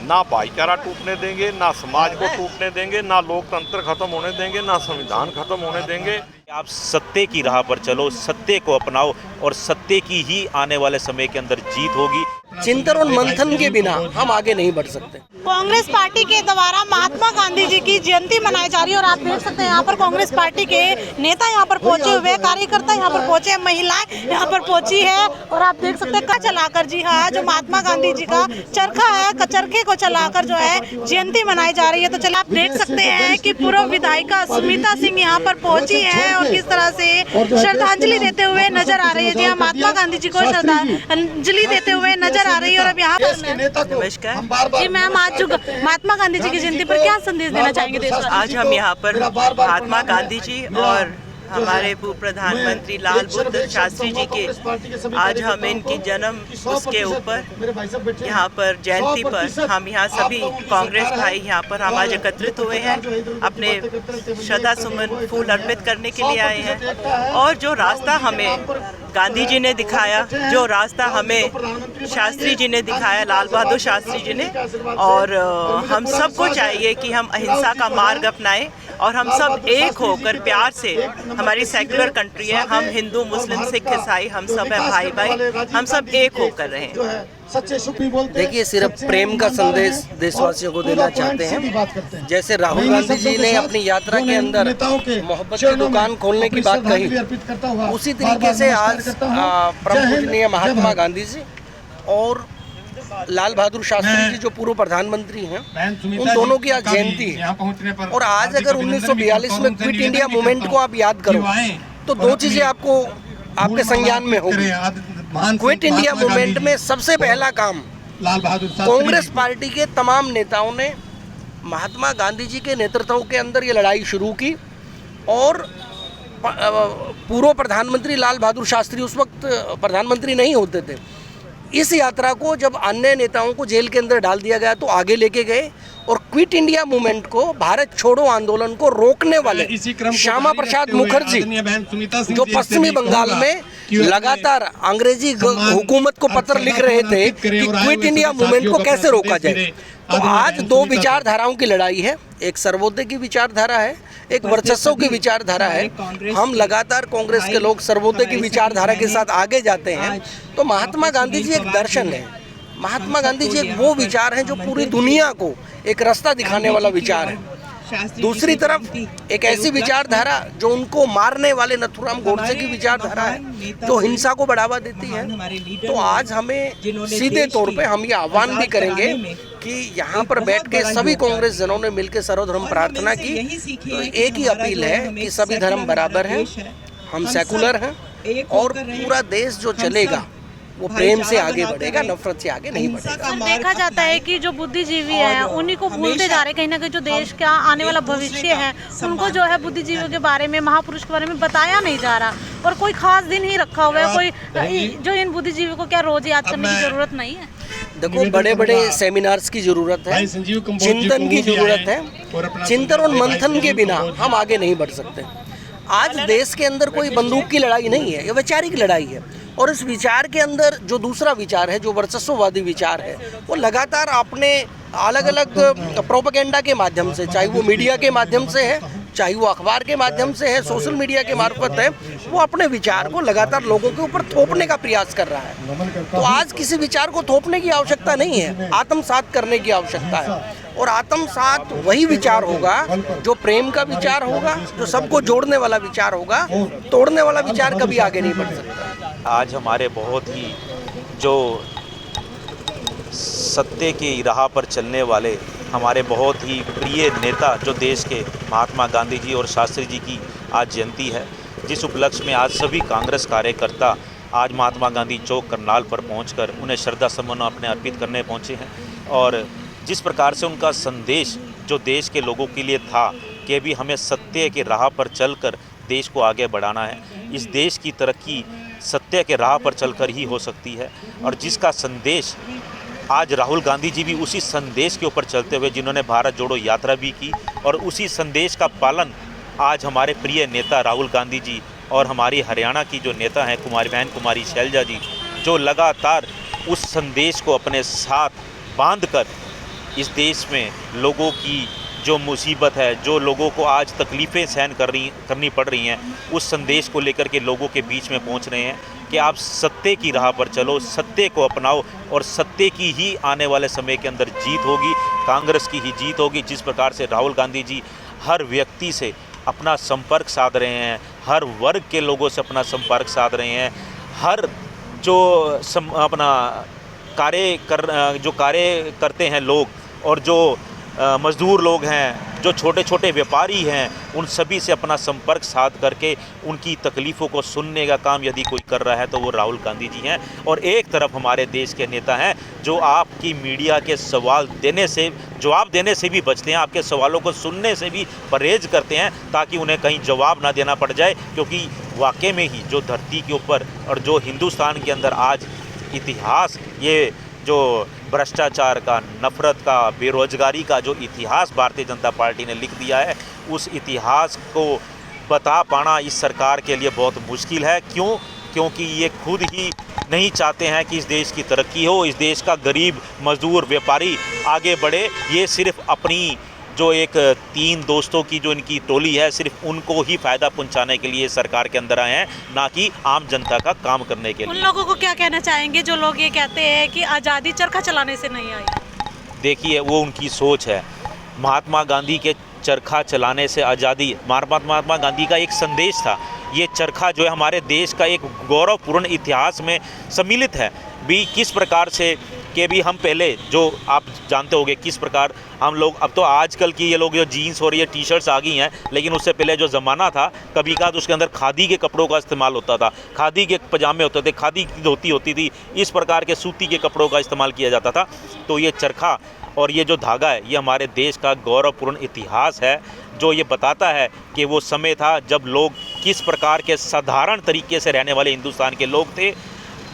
ना भाईचारा टूटने देंगे, ना समाज को टूटने देंगे, ना लोकतंत्र खत्म होने देंगे, ना संविधान खत्म होने देंगे। आप सत्य की राह पर चलो, सत्य को अपनाओ और सत्य की ही आने वाले समय के अंदर जीत होगी। चिंतन और मंथन के बिना हम आगे नहीं बढ़ सकते। कांग्रेस पार्टी के द्वारा महात्मा गांधी जी की जयंती मनाई जा रही है और आप देख सकते हैं यहाँ पर कांग्रेस पार्टी के नेता यहाँ पर पहुंचे हुए, कार्यकर्ता यहाँ पर पहुंचे, महिलाएं यहाँ पर पहुंची है और आप देख सकते हैं चलाकर, जी हाँ, जो महात्मा गांधी जी का चरखा है, चरखे को चलाकर जो है जयंती मनाई जा रही है। तो चला आप देख सकते हैं कि पूर्व विधायिका सुमिता सिंह यहाँ पर पहुंची है और किस तरह से श्रद्धांजलि देते हुए नजर आ रही है। जी हाँ, महात्मा गांधी जी को श्रद्धांजलि देते हुए नजर आ रही है। और अब यहाँ पर नमस्कार जी मैम, आज जो महात्मा गांधी जी की जयंती पर क्या संदेश देना चाहेंगे देश को? आज हम यहाँ पर महात्मा गांधी जी और हमारे पूर्व प्रधानमंत्री लाल बहादुर शास्त्री जी के आज हम इनकी जन्म उसके ऊपर यहाँ पर जयंती पर हम यहाँ सभी कांग्रेस भाई यहाँ पर हम आज एकत्रित हुए हैं, अपने श्रद्धा सुमन फूल अर्पित करने के लिए आए हैं। और जो रास्ता हमें गांधी जी ने दिखाया, जो रास्ता हमें शास्त्री जी ने दिखाया, लाल बहादुर शास्त्री जी ने, और हम सबको चाहिए कि हम अहिंसा का मार्ग अपनाएं और हम सब एक होकर प्यार से, हमारी सेक्युलर कंट्री है, हम हिंदू मुस्लिम सिख ईसाई हम सब है भाई भाई, हम सब एक होकर रहें। देखिए, सिर्फ प्रेम का संदेश देशवासियों को देना चाहते हैं। जैसे राहुल गांधी जी ने अपनी यात्रा के अंदर मोहब्बत की दुकान खोलने की बात कही, उसी तरीके से आज परम पूजनीय महात्मा गांधी जी और लाल बहादुर शास्त्री जी जो पूर्व प्रधानमंत्री हैं, उन दोनों की आज जयंती है। और आज अगर 1942 में क्विट इंडिया मूवमेंट को आप याद करो तो दो चीजें आपको आपके संज्ञान में होगी। क्विट इंडिया मूवमेंट में सबसे पहला काम कांग्रेस पार्टी के तमाम नेताओं ने महात्मा गांधी जी के नेतृत्व के अंदर ये लड़ाई शुरू की और पूर्व प्रधानमंत्री लाल बहादुर शास्त्री उस वक्त प्रधानमंत्री नहीं होते थे। इस यात्रा को जब अन्य नेताओं को जेल के अंदर डाल दिया गया तो आगे लेके गए और क्विट इंडिया मूवमेंट को, भारत छोड़ो आंदोलन को रोकने वाले श्यामा प्रसाद मुखर्जी जो पश्चिमी बंगाल में लगातार अंग्रेजी हुकूमत को पत्र लिख रहे थे कि क्विट इंडिया मूवमेंट को कैसे रोका जाए। तो आज दो विचारधाराओं की लड़ाई है, एक सर्वोदय की विचारधारा है, एक वर्चस्व की विचारधारा है। हम लगातार कांग्रेस के लोग सर्वोदय की विचारधारा के साथ आगे जाते हैं। तो महात्मा गांधी जी एक दर्शन है, महात्मा गांधी जी एक वो विचार है जो पूरी दुनिया को एक रास्ता दिखाने वाला विचार है। दूसरी तरफ एक ऐसी विचारधारा जो उनको मारने वाले नथुराम गोडसे की विचारधारा है, जो हिंसा को बढ़ावा देती है। तो आज हमें सीधे तौर पे हम ये आह्वान भी करेंगे कि यहाँ पर बैठ के सभी कांग्रेस जनों ने मिलकर सर्वधर्म प्रार्थना की। तो एक ही अपील है कि सभी धर्म बराबर हैं, हम सेकुलर हैं और पूरा देश जो चलेगा वो प्रेम से आगे बढ़ेगा, नफरत से आगे नहीं बढ़ेगा। देखा जाता है कि जो बुद्धिजीवी हैं उन्हीं को भूलते जा रहे हैं, कहीं ना कहीं जो देश का आने वाला भविष्य है उनको जो है बुद्धिजीवियों के बारे में, महापुरुष के बारे में बताया नहीं जा रहा और कोई खास दिन ही रखा हुआ है कोई जो इन बुद्धिजीवियों को क्या रोज याद करने की जरूरत नहीं है। देखो, बड़े बड़े सेमिनार्स की जरूरत है, चिंतन की जरूरत है। चिंतन और मंथन के बिना हम आगे नहीं बढ़ सकते। आज देश के अंदर कोई बंदूक की लड़ाई नहीं है, ये वैचारिक लड़ाई है। और इस विचार के अंदर जो दूसरा विचार है, जो वर्चस्ववादी विचार है, वो लगातार अपने अलग अलग प्रोपेगेंडा के माध्यम से, चाहे वो मीडिया के माध्यम से है, चाहे वो अखबार के माध्यम से है, सोशल मीडिया के मार्फत है, वो अपने विचार को लगातार लोगों के ऊपर थोपने का प्रयास कर रहा है। तो आज किसी विचार को थोपने की आवश्यकता नहीं है, आत्मसात करने की आवश्यकता है। और आत्मसात वही विचार होगा जो प्रेम का विचार होगा, जो सबको जोड़ने वाला विचार होगा। तोड़ने वाला विचार कभी आगे नहीं बढ़ सकता। आज हमारे बहुत ही जो सत्य की राह पर चलने वाले हमारे बहुत ही प्रिय नेता जो देश के महात्मा गांधी जी और शास्त्री जी की आज जयंती है, जिस उपलक्ष्य में आज सभी कांग्रेस कार्यकर्ता आज महात्मा गांधी चौक करनाल पर पहुंचकर उन्हें श्रद्धा सुमन अपने अर्पित करने पहुंचे हैं। और जिस प्रकार से उनका संदेश जो देश के लोगों के लिए था कि भी हमें सत्य के राह पर चलकर देश को आगे बढ़ाना है, इस देश की तरक्की सत्य के राह पर चलकर ही हो सकती है। और जिसका संदेश आज राहुल गांधी जी भी उसी संदेश के ऊपर चलते हुए जिन्होंने भारत जोड़ो यात्रा भी की और उसी संदेश का पालन आज हमारे प्रिय नेता राहुल गांधी जी और हमारी हरियाणा की जो नेता हैं कुमारी शैलजा जी, जो लगातार उस संदेश को अपने साथ बांधकर इस देश में लोगों की जो मुसीबत है, जो लोगों को आज तकलीफ़ें सहन करनी पड़ रही हैं, उस संदेश को लेकर के लोगों के बीच में पहुंच रहे हैं कि आप सत्य की राह पर चलो, सत्य को अपनाओ और सत्य की ही आने वाले समय के अंदर जीत होगी, कांग्रेस की ही जीत होगी। जिस प्रकार से राहुल गांधी जी हर व्यक्ति से अपना संपर्क साध रहे हैं, हर वर्ग के लोगों से अपना संपर्क साध रहे हैं, हर जो अपना कार्य करते हैं लोग और जो मज़दूर लोग हैं, जो छोटे छोटे व्यापारी हैं, उन सभी से अपना संपर्क साध करके उनकी तकलीफ़ों को सुनने का काम यदि कोई कर रहा है तो वो राहुल गांधी जी हैं। और एक तरफ हमारे देश के नेता हैं जो आपकी मीडिया के सवाल देने से, जवाब देने से भी बचते हैं, आपके सवालों को सुनने से भी परहेज करते हैं ताकि उन्हें कहीं जवाब ना देना पड़ जाए। क्योंकि वाकई में ही जो धरती के ऊपर और जो हिंदुस्तान के अंदर आज इतिहास, ये जो भ्रष्टाचार का, नफ़रत का, बेरोजगारी का जो इतिहास भारतीय जनता पार्टी ने लिख दिया है, उस इतिहास को बता पाना इस सरकार के लिए बहुत मुश्किल है। क्यों? क्योंकि ये खुद ही नहीं चाहते हैं कि इस देश की तरक्की हो, इस देश का गरीब, मज़दूर, व्यापारी आगे बढ़े। ये सिर्फ अपनी जो एक 3 दोस्तों की जो इनकी टोली है, सिर्फ उनको ही फ़ायदा पहुंचाने के लिए सरकार के अंदर आए हैं, ना कि आम जनता का काम करने के लिए। उन लोगों को क्या कहना चाहेंगे जो लोग ये कहते हैं कि आज़ादी चरखा चलाने से नहीं आई? देखिए, वो उनकी सोच है। महात्मा गांधी के चरखा चलाने से आज़ादी, महात्मा गांधी का एक संदेश था। ये चरखा जो है हमारे देश का एक गौरवपूर्ण इतिहास में सम्मिलित है। भी किस प्रकार से कि भी हम पहले, जो आप जानते होंगे किस प्रकार हम लोग, अब तो आजकल की ये लोग जो जीन्स और ये टी-शर्ट्स आ गई हैं, लेकिन उससे पहले जो ज़माना था कभी का, तो उसके अंदर खादी के कपड़ों का इस्तेमाल होता था, खादी के पजामे होते थे, खादी की धोती होती थी, इस प्रकार के सूती के कपड़ों का इस्तेमाल किया जाता था। तो ये चरखा और ये जो धागा है, ये हमारे देश का गौरवपूर्ण इतिहास है, जो ये बताता है कि वो समय था जब लोग किस प्रकार के साधारण तरीके से रहने वाले हिंदुस्तान के लोग थे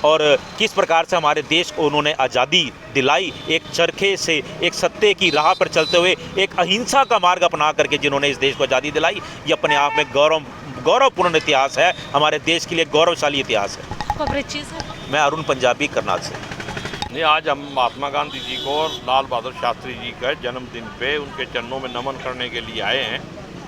और किस प्रकार से हमारे देश को उन्होंने आज़ादी दिलाई, एक चरखे से, एक सत्य की राह पर चलते हुए, एक अहिंसा का मार्ग अपना करके जिन्होंने इस देश को आज़ादी दिलाई। ये अपने आप में गौरवपूर्ण इतिहास है, हमारे देश के लिए गौरवशाली इतिहास है। मैं अरुण पंजाबी, करनाल से। नहीं, आज हम महात्मा गांधी जी को और लाल बहादुर शास्त्री जी का जन्मदिन पे उनके चरणों में नमन करने के लिए आए हैं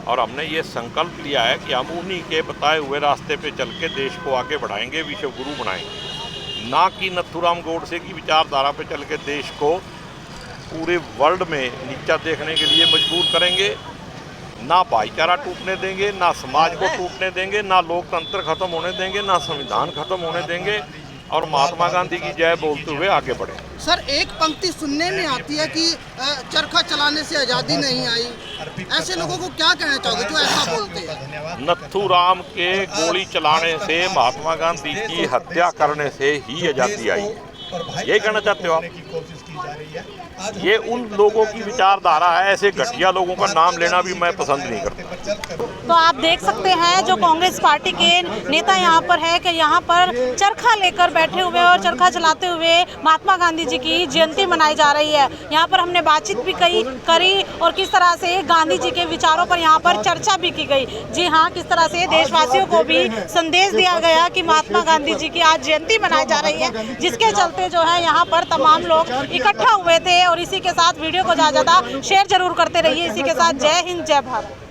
और हमने ये संकल्प लिया है कि हम उन्हीं के बताए हुए रास्ते पे चल के देश को आगे बढ़ाएंगे, विश्व गुरु बनाएंगे, ना कि नथुराम गोडसे की विचारधारा पे चल के देश को पूरे वर्ल्ड में नीचा देखने के लिए मजबूर करेंगे। ना भाईचारा टूटने देंगे, ना समाज को टूटने देंगे, ना लोकतंत्र खत्म होने देंगे, ना संविधान खत्म होने देंगे और महात्मा गांधी की जय बोलते हुए आगे बढ़े। सर, एक पंक्ति सुनने में आती है कि चरखा चलाने से आज़ादी नहीं आई। ऐसे लोगों को क्या कहना चाहोगे जो ऐसा बोलते हैं? नथुराम के गोली चलाने से, महात्मा गांधी की हत्या करने से ही आज़ादी आई है, यही कहना चाहते हो आप? ये उन लोगों की विचारधारा है, ऐसे घटिया लोगों का नाम लेना भी मैं पसंद नहीं करता। तो आप देख सकते हैं जो कांग्रेस पार्टी के नेता यहाँ पर है कि यहाँ पर चरखा लेकर बैठे हुए और चरखा चलाते हुए महात्मा गांधी जी की जयंती मनाई जा रही है। यहाँ पर हमने बातचीत भी करी और किस तरह से गांधी जी के विचारों पर यहाँ पर चर्चा भी की गई। जी हाँ, किस तरह से देशवासियों को भी संदेश दिया गया कि महात्मा गांधी जी की आज जयंती मनाई जा रही है, जिसके चलते जो है यहाँ पर तमाम लोग इकट्ठा हुए थे। और इसी के साथ वीडियो को ज़्यादा शेयर जरूर करते रहिए। इसी के साथ जय हिंद, जय भारत।